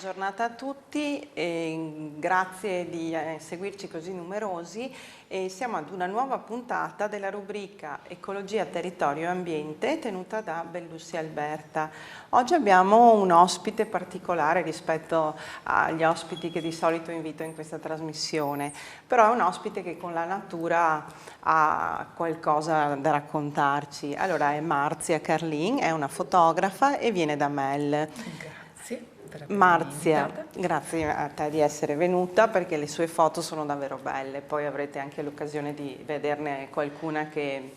giornata a tutti e grazie di seguirci così numerosi. E siamo ad una nuova puntata della rubrica Ecologia, Territorio e Ambiente tenuta da Bellussi Alberta. Oggi abbiamo un ospite particolare rispetto agli ospiti che di solito invito in questa trasmissione, però è un ospite che con la natura ha qualcosa da raccontarci. Allora è Marzia Carlin, è una fotografa e viene da Mel. Grazie. Marzia, grazie a te di essere venuta perché le sue foto sono davvero belle, poi avrete anche l'occasione di vederne qualcuna che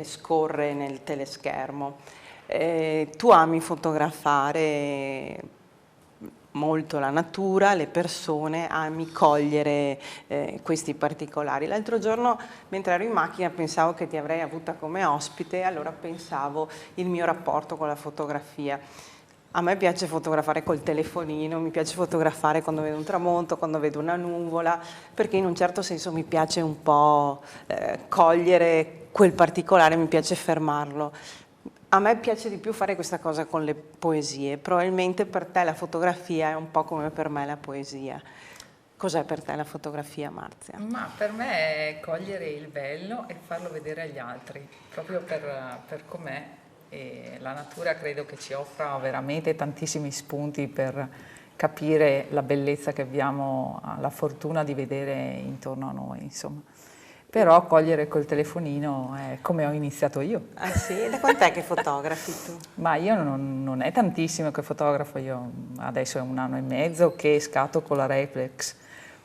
scorre nel teleschermo. Tu ami fotografare molto la natura, le persone, ami cogliere questi particolari. L'altro giorno mentre ero in macchina pensavo che ti avrei avuta come ospite, allora pensavo il mio rapporto con la fotografia. A me piace fotografare col telefonino, mi piace fotografare quando vedo un tramonto, quando vedo una nuvola, perché in un certo senso mi piace un po' cogliere quel particolare, mi piace fermarlo. A me piace di più fare questa cosa con le poesie, probabilmente per te la fotografia è un po' come per me la poesia. Cos'è per te la fotografia, Marzia? Ma per me è cogliere il bello e farlo vedere agli altri, proprio per com'è. E la natura credo che ci offra veramente tantissimi spunti per capire la bellezza che abbiamo la fortuna di vedere intorno a noi, insomma. Però cogliere col telefonino è come ho iniziato io. Ah sì? Da quant'è che fotografi tu? Ma io non è tantissimo che fotografo, io adesso è 1 anno e mezzo che scatto con la reflex.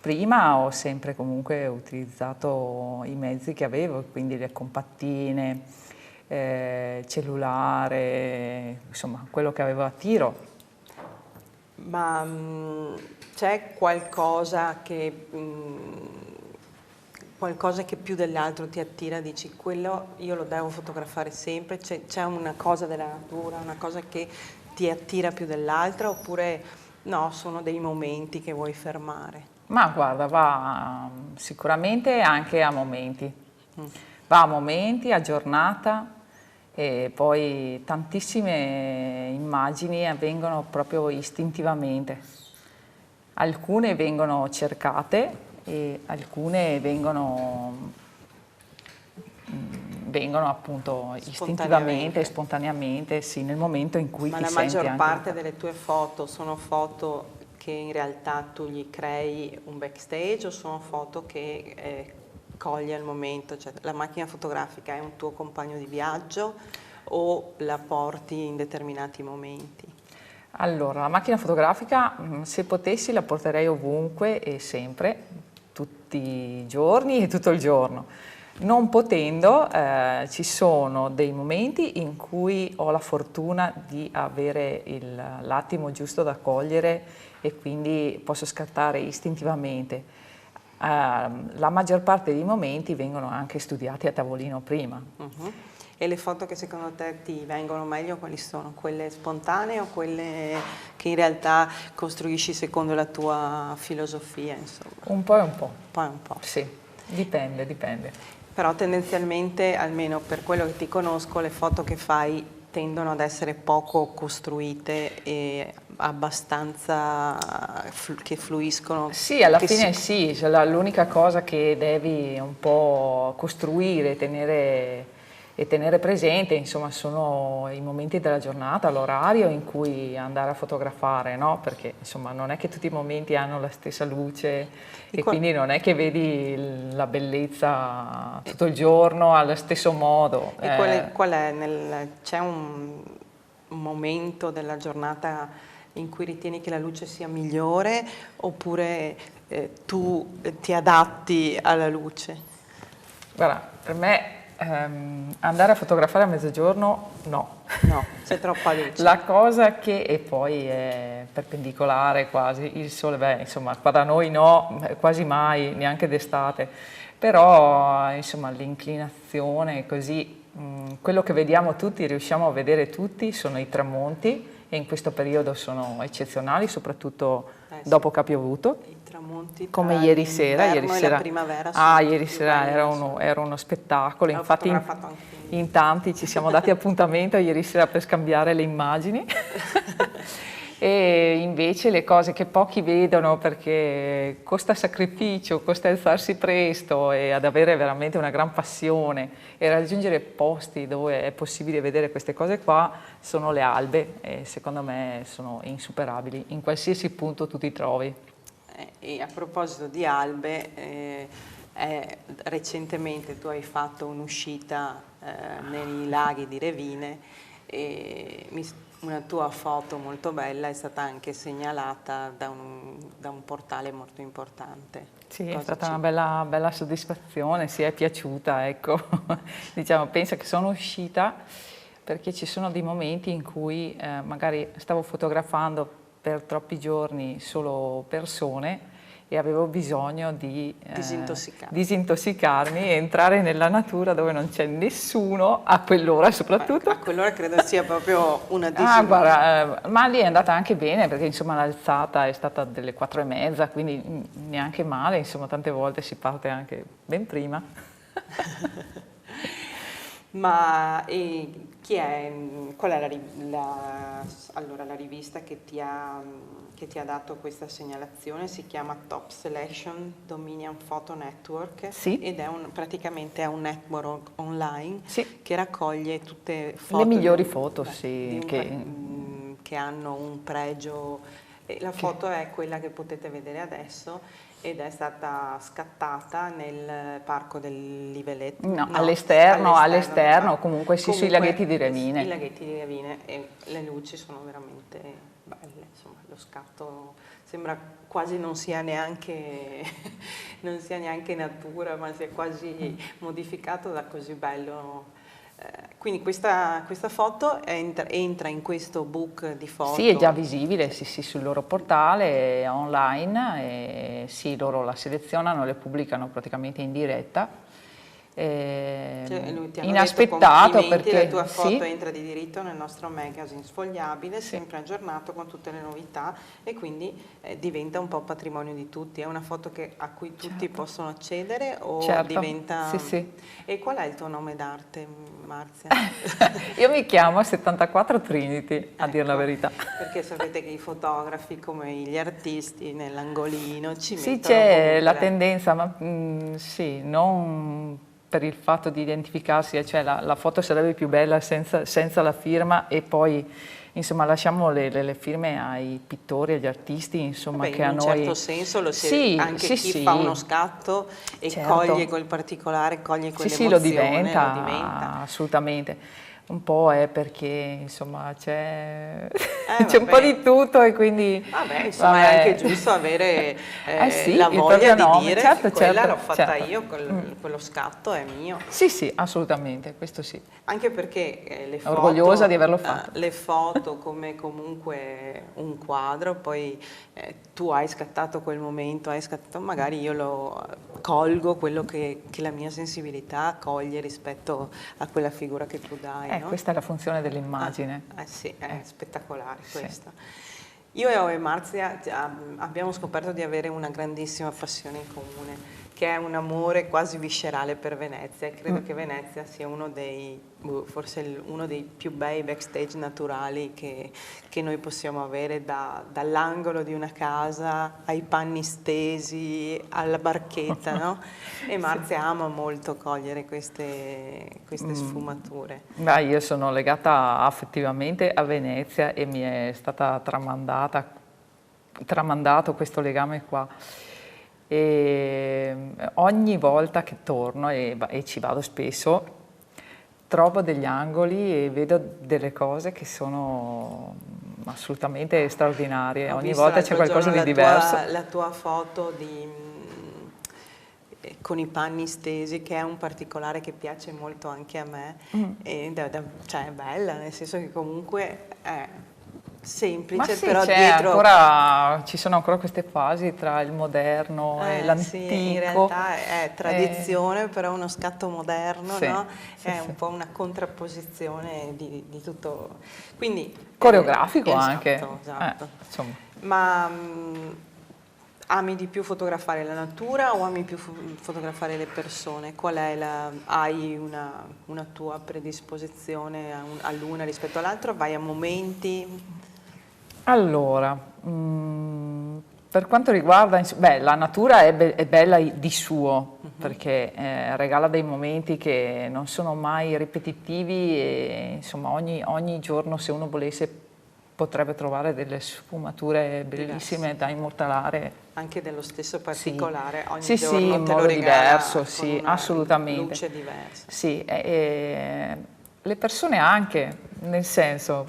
Prima ho sempre comunque utilizzato i mezzi che avevo, quindi le compattine, cellulare, insomma quello che avevo a tiro. Ma c'è qualcosa che più dell'altro ti attira, dici quello io lo devo fotografare sempre, c'è una cosa della natura, una cosa che ti attira più dell'altra oppure no, sono dei momenti che vuoi fermare? Ma guarda, va sicuramente anche a momenti, va a momenti, a giornata e poi tantissime immagini avvengono proprio istintivamente. Alcune vengono cercate e alcune vengono appunto istintivamente, spontaneamente, sì, nel momento in cui Ma ti la senti maggior anche... parte delle tue foto sono foto che in realtà tu gli crei un backstage o sono foto che cogli al momento? Cioè, la macchina fotografica è un tuo compagno di viaggio o la porti in determinati momenti? Allora, la macchina fotografica, se potessi, la porterei ovunque e sempre, tutti i giorni e tutto il giorno. Non potendo, ci sono dei momenti in cui ho la fortuna di avere l'attimo giusto da cogliere e quindi posso scattare istintivamente. La maggior parte dei momenti vengono anche studiati a tavolino prima. E le foto che secondo te ti vengono meglio quali sono? Quelle spontanee o quelle che in realtà costruisci secondo la tua filosofia, insomma? Un po' e un po'. Un po' e un po'. Sì, dipende. Però tendenzialmente, almeno per quello che ti conosco, le foto che fai tendono ad essere poco costruite e abbastanza che fluiscono. Sì, alla fine sì, cioè l'unica cosa che devi un po' costruire e tenere presente, insomma, sono i momenti della giornata, l'orario in cui andare a fotografare, no? Perché insomma non è che tutti i momenti hanno la stessa luce e quindi non è che vedi la bellezza tutto il giorno allo stesso modo. E qual è? C'è un momento della giornata in cui ritieni che la luce sia migliore oppure tu ti adatti alla luce? Guarda, per me andare a fotografare a mezzogiorno no. No, c'è troppa luce. La cosa che, e poi è perpendicolare quasi, il sole, beh insomma qua da noi no, quasi mai, neanche d'estate, però insomma l'inclinazione così, quello che vediamo tutti, riusciamo a vedere tutti, sono i tramonti e in questo periodo sono eccezionali, soprattutto dopo che ha piovuto. I tramonti come ieri sera. E la primavera. Ieri sera era uno spettacolo, infatti in tanti ci siamo dati appuntamento ieri sera per scambiare le immagini. E invece le cose che pochi vedono, perché costa sacrificio, costa alzarsi presto e ad avere veramente una gran passione e raggiungere posti dove è possibile vedere queste cose qua, sono le albe e secondo me sono insuperabili, in qualsiasi punto tu ti trovi. E a proposito di albe, recentemente tu hai fatto un'uscita nei laghi di Revine e una tua foto molto bella è stata anche segnalata da un portale molto importante. Sì, è stata una bella soddisfazione, si è piaciuta, ecco. Diciamo, penso che sono uscita perché ci sono dei momenti in cui magari stavo fotografando per troppi giorni solo persone e avevo bisogno di disintossicarmi e entrare nella natura dove non c'è nessuno, a quell'ora soprattutto. A quell'ora credo sia proprio una Ah, guarda, ma lì è andata anche bene perché insomma l'alzata è stata delle 4:30, quindi neanche male, insomma tante volte si parte anche ben prima. Ma qual è allora, la rivista che ti ha dato questa segnalazione? Si chiama Top Selection Dominion Photo Network, sì. Ed è praticamente un network online, sì. che raccoglie tutte foto, le migliori foto, sì, che hanno un pregio. La foto è quella che potete vedere adesso ed è stata scattata nel parco del Liveletto. No, all'esterno, comunque sì, sui laghetti di Revine. I laghetti di Revine, e le luci sono veramente belle, insomma, lo scatto sembra quasi non sia neanche natura, ma sia quasi modificato da così bello. Quindi questa foto entra in questo book di foto? Sì, è già visibile, sì, sul loro portale online, e sì, loro la selezionano, le pubblicano praticamente in diretta. Inaspettato perché la tua foto entra di diritto nel nostro magazine sfogliabile, sempre aggiornato con tutte le novità, e quindi diventa un po' patrimonio di tutti. È una foto a cui tutti possono accedere o diventa... Sì. E qual è il tuo nome d'arte, Marzia? Io mi chiamo 74 Trinity, a dire la verità. Perché sapete che i fotografi, come gli artisti, nell'angolino ci mettono... Sì, c'è la tendenza, ma sì, non per il fatto di identificarsi, cioè la foto sarebbe più bella senza la firma, e poi insomma lasciamo le firme ai pittori, agli artisti, insomma. Vabbè, che a noi... in un certo senso anche chi fa uno scatto e coglie quel particolare, coglie quell'emozione, lo diventa assolutamente. Un po' è perché insomma c'è un po' di tutto, e quindi insomma è anche giusto avere la voglia di dire quella l'ho fatta io, quello scatto è mio. Sì, assolutamente, questo sì. Anche perché le foto, orgogliosa di averlo fatto. Le foto, come comunque un quadro, poi tu hai scattato quel momento, magari io lo colgo quello che la mia sensibilità coglie rispetto a quella figura che tu dai. No? Questa è la funzione dell'immagine. Sì, è spettacolare questa. Io e Marzia abbiamo scoperto di avere una grandissima passione in comune, che è un amore quasi viscerale per Venezia, e credo che Venezia sia forse uno dei più bei backstage naturali che noi possiamo avere, dall'angolo di una casa ai panni stesi alla barchetta, no? E Marzia ama molto cogliere queste sfumature. Io sono legata affettivamente a Venezia e mi è stata tramandato questo legame qua. E ogni volta che torno, e ci vado spesso, trovo degli angoli e vedo delle cose che sono assolutamente straordinarie. Ogni volta c'è qualcosa di diverso. La tua foto con i panni stesi, che è un particolare che piace molto anche a me, cioè è bella, nel senso che comunque è semplice, però dietro ci sono ancora queste fasi tra il moderno e l'antico. Sì, in realtà è tradizione, però uno scatto moderno, no? È un po' una contrapposizione di tutto, quindi coreografico anche. Esatto. Ma ami di più fotografare la natura o ami più fotografare le persone? Hai una tua predisposizione all'una rispetto all'altra? Vai a momenti? Allora, per quanto riguarda, la natura è bella di suo, perché regala dei momenti che non sono mai ripetitivi e insomma ogni giorno, se uno volesse, potrebbe trovare delle sfumature bellissime da immortalare. Anche dello stesso particolare, ogni sì, giorno sì, in te lo modo regala diverso, con sì, una assolutamente. luce diversa. Sì, le persone anche, nel senso,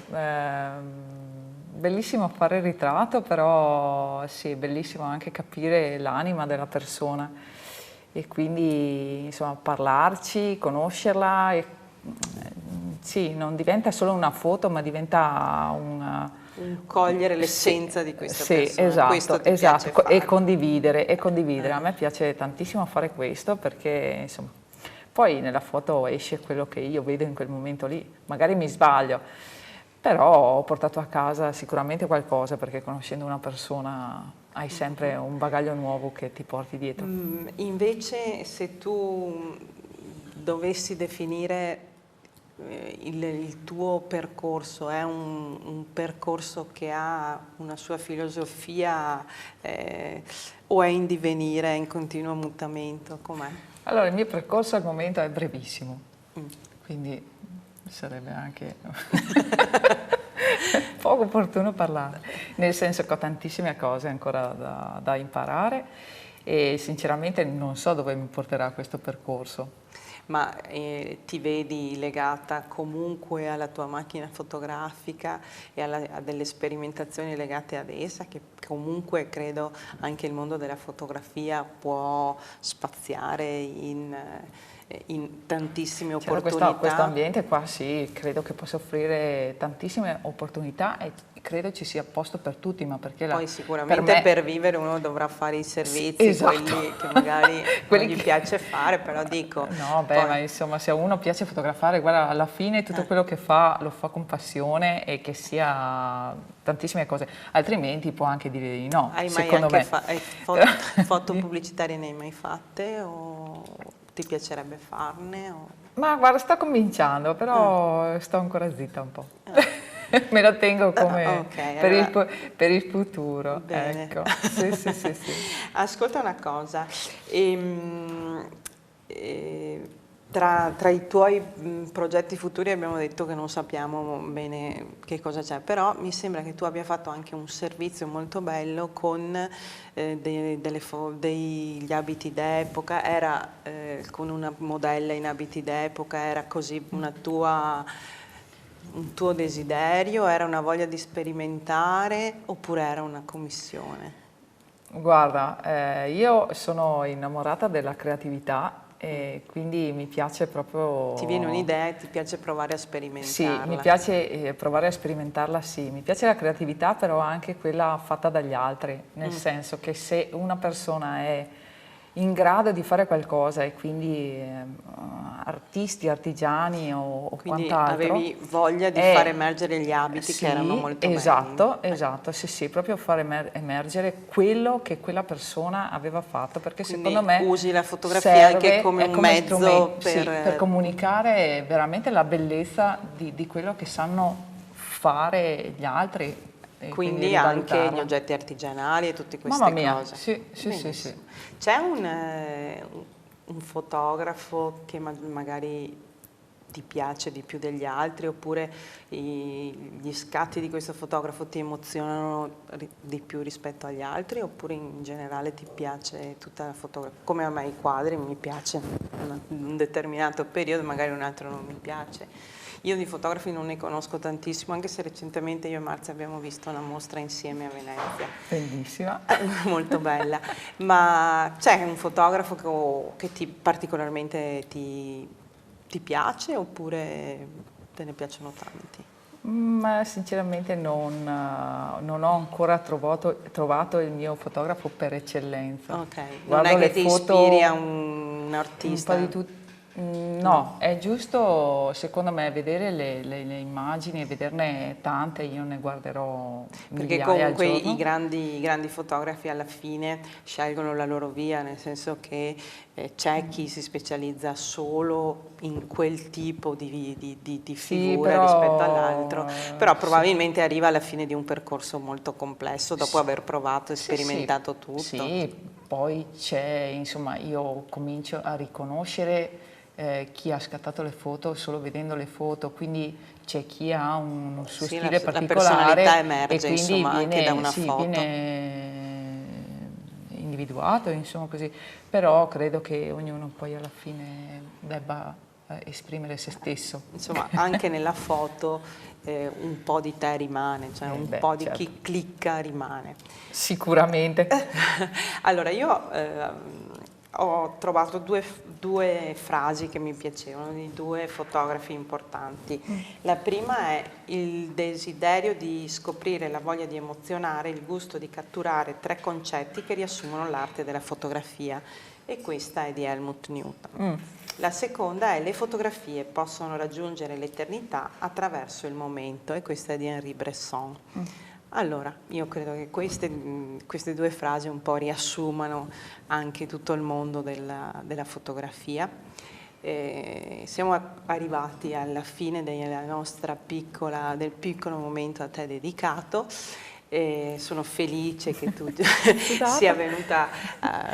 bellissimo fare il ritratto, però sì, è bellissimo anche capire l'anima della persona e quindi insomma parlarci, conoscerla e sì, non diventa solo una foto, ma diventa Un cogliere l'essenza di questa persona, esatto, questo ti piace fare. e condividere. A me piace tantissimo fare questo perché insomma, poi nella foto esce quello che io vedo in quel momento lì, magari mi sbaglio, però ho portato a casa sicuramente qualcosa perché conoscendo una persona hai sempre un bagaglio nuovo che ti porti dietro. Invece se tu dovessi definire il tuo percorso, è un percorso che ha una sua filosofia o è in divenire, è in continuo mutamento? Com'è? Allora, il mio percorso al momento è brevissimo, quindi sarebbe anche poco opportuno parlare, nel senso che ho tantissime cose ancora da imparare e sinceramente non so dove mi porterà questo percorso. Ma ti vedi legata comunque alla tua macchina fotografica e a delle sperimentazioni legate ad essa, che comunque credo anche il mondo della fotografia può spaziare in tantissime opportunità. Questo ambiente qua sì, credo che possa offrire tantissime opportunità e credo ci sia posto per tutti, ma perché poi sicuramente per vivere uno dovrà fare i servizi, esatto. Quelli che magari non gli piace fare, però dico... No, beh, ma insomma, se a uno piace fotografare, guarda, alla fine tutto quello che fa lo fa con passione e che sia tantissime cose, altrimenti può anche dire di no, secondo me. Foto pubblicitarie ne hai mai fatte o ti piacerebbe farne? O... Ma guarda, sto cominciando, però sto ancora zitta un po'. Me lo tengo come per il futuro. Bene. Ecco. Sì. Ascolta una cosa, tra i tuoi progetti futuri abbiamo detto che non sappiamo bene che cosa c'è, però mi sembra che tu abbia fatto anche un servizio molto bello con degli abiti d'epoca, era con una modella in abiti d'epoca, era così un tuo desiderio, era una voglia di sperimentare oppure era una commissione? Guarda, io sono innamorata della creatività e quindi mi piace proprio... Ti viene un'idea e ti piace provare a sperimentarla? Sì, mi piace provare a sperimentarla, sì. Mi piace la creatività, però anche quella fatta dagli altri, nel senso che se una persona è in grado di fare qualcosa e quindi artisti, artigiani o quindi quant'altro. Avevi voglia di fare emergere gli abiti che erano molto belli. Esatto, sì, proprio fare emergere quello che quella persona aveva fatto, perché quindi secondo me usi la fotografia anche come un mezzo per comunicare veramente la bellezza di quello che sanno fare gli altri. Quindi anche gli oggetti artigianali e tutte queste cose. Sì. C'è un fotografo che magari ti piace di più degli altri, oppure gli scatti di questo fotografo ti emozionano di più rispetto agli altri, oppure in generale ti piace tutta la fotografia? Come a me i quadri, mi piace un determinato periodo, magari un altro non mi piace. Io di fotografi non ne conosco tantissimo, anche se recentemente io e Marzia abbiamo visto una mostra insieme a Venezia. Bellissima. Molto bella. Ma c'è un fotografo che particolarmente ti piace oppure te ne piacciono tanti? Ma sinceramente non ho ancora trovato il mio fotografo per eccellenza. Ok, non è che ti ispiri a un artista? Un po' di tutto. No, è giusto secondo me vedere le immagini e vederne tante, io ne guarderò Perché migliaia al comunque giorno. i grandi fotografi alla fine scelgono la loro via, nel senso che c'è chi si specializza solo in quel tipo di Sì, figura rispetto all'altro, però però sì. probabilmente arriva alla fine di un percorso molto complesso dopo aver provato e Sì, sì, sperimentato tutto. sì, poi c'è, insomma, io comincio a riconoscere chi ha scattato le foto solo vedendo le foto, quindi c'è chi ha un suo Sì, stile la personalità particolare e emerge quindi insomma anche da viene, una sì, foto. viene individuato, insomma così, però credo che ognuno poi alla fine debba esprimere se stesso. Insomma, anche nella foto un po' di te rimane, cioè un Beh, po' di certo, chi clicca rimane. sicuramente. Allora, io ho trovato due frasi che mi piacevano, di due fotografi importanti. La prima è il desiderio di scoprire, la voglia di emozionare, il gusto di catturare tre concetti che riassumono l'arte della fotografia, e questa è di Helmut Newton. La seconda è le fotografie possono raggiungere l'eternità attraverso il momento, e questa è di Henri Bresson. Allora, io credo che queste due frasi un po' riassumano anche tutto il mondo della fotografia. Siamo arrivati alla fine del piccolo momento a te dedicato. Sono felice che tu sia venuta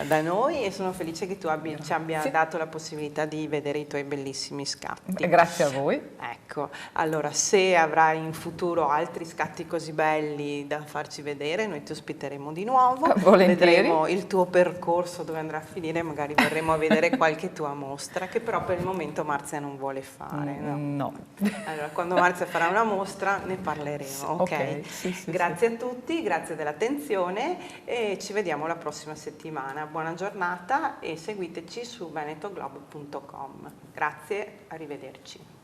da noi, e sono felice che tu ci abbia dato la possibilità di vedere i tuoi bellissimi scatti. Grazie a voi. Ecco, allora se avrai in futuro altri scatti così belli da farci vedere, noi ti ospiteremo di nuovo, Volentieri. vedremo il tuo percorso dove andrà a finire, magari verremo a vedere qualche tua mostra, che però per il momento Marzia non vuole fare. No. Allora, quando Marzia farà una mostra ne parleremo, ok? Sì, Grazie a tutti, grazie dell'attenzione e ci vediamo la prossima settimana. Buona giornata e seguiteci su venetoglobe.com. Grazie, arrivederci.